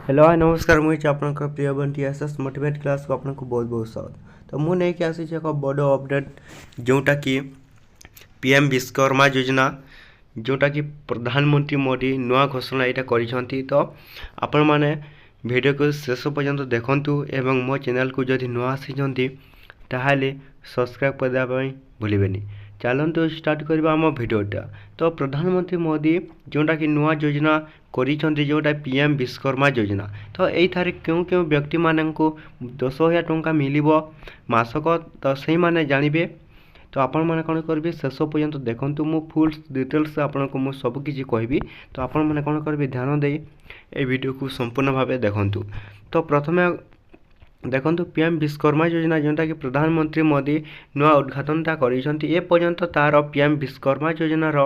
Hello hi नमस्कार मुझे आपनका प्रिय बंटी एसएस मोटिवेट क्लास को आपको बहुत बहुत स्वागत। तो मुझे नहीं कि आसी एक बड़ अपडेट जोटा कि पीएम विश्वकर्मा योजना जोटा कि प्रधानमंत्री मोदी नुआ घोषणा यहाँ कर। तो आपण मैंने वीडियो को शेष पर्यंत देखु एवं मो चैनल को जदि नुआ आसी ताहले सब्सक्राइब करने भूलें। चलते स्टार्ट करवा आम भिडटा। तो प्रधानमंत्री मोदी जोटा कि नुआ योजना करिसेंती जोटा पीएम विश्वकर्मा योजना। तो यही क्यों क्यों व्यक्ति मानक 10,000 टंका मिलिबो मासक तो से माने जानबे। तो आपण मैंने कौन करेंगे शेष पर्यंत देखूँ मु फुल डिटेल्स आपको मुझे सबकि कहबी। तो आपण मैंने कौन करेंगे ध्यान दे ए वीडियो को संपूर्ण भाव देखूँ। तो प्रथमे देखो पीएम विश्वकर्मा योजना जोटा कि प्रधानमंत्री मोदी नुआ उद्घाटनटा करपर्यंत तार पीएम विश्वकर्मा योजनार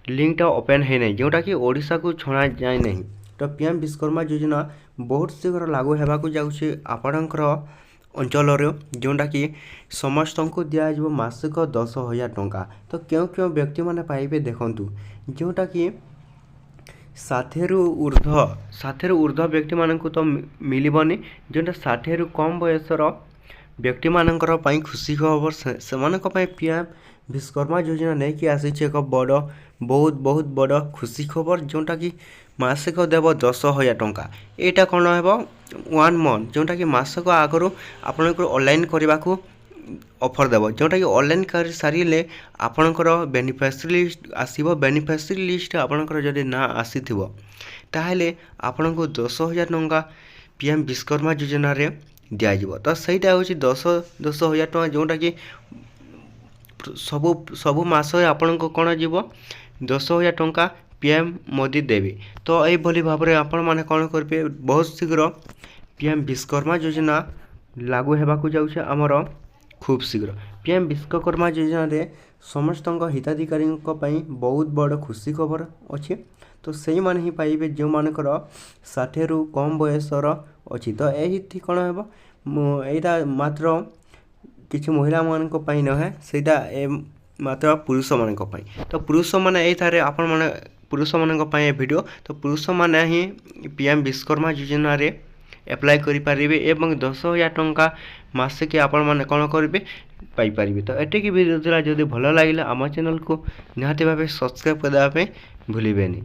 लिंकटा ओपन है नहीं जोटा कि ओडिशा को छणा जाए नहीं। तो पीएम विश्वकर्मा योजना बहुत शीघ्र लागू होगा जाऊँगी आपणकर अंचल जोटा कि समस्त को दिज्व मासिक 10,000 टंका। तो क्यों क्यों व्यक्ति मैंने पाइबे देखूँ जोटा कि 60 रु ऊर्ध्व व्यक्ति मानक तो मिलबनी जोटा 60 रु कम बयसर व्यक्ति मानकर खुशी खबर से पीएम विश्वकर्मा योजना नहीं कि आसी एक बड़ बहुत बड़ खुशी खबर जोटा कि मासिक देव 10,000 टंका। यहाँ कौन हे 1 मंथ जोटा कि मासक आगु आपण ऑनलाइन करने को ऑफर देव जोटा कि ऑनलाइन कर सारे आपणकर बेनिफिशियरी लिस्ट आसो। बेनिफिशियरी लिस्ट आपणकर जदि ना आसी ताहले आपन को 10,000 टंका पीएम विश्वकर्मा योजना रे दिज्व। तो सहीटा हूँ 10,000 टंका जोटा कि सबु मास आपन को कौन जीव 10,000 टंका पीएम मोदी देवी। तो यही भाव में आपण मैंने कौन करेंगे बहुत शीघ्र पीएम विश्वकर्मा योजना लागू होगा जाऊँचे आमर खूब शीघ्र। पीएम विश्वकर्मा योजना रे समस्त हिताधिकारी बहुत बड़ खुशी खबर अच्छी। तो से मैंने ही पाइबे जो मानकर 60 रु कम बयसर अच्छी। तो यही कौन हे यहाँ मात्र किसी महिला मान नहे सेटा मात्र पुरुष मान। तो पुरुष मैंने ये आपण मैंने पुरुष मान वीडियो। तो पुरुष मैंने ही पीएम विश्वकर्मा योजना रे एप्लाय करें एवं 10,000 टंका मासिक आपण मैंने कौन करेंगे पाइपर। तो एटिक वीडियो जदि भल लगे आम चैनल को निहाती भाव सब्सक्राइब करने भूलें।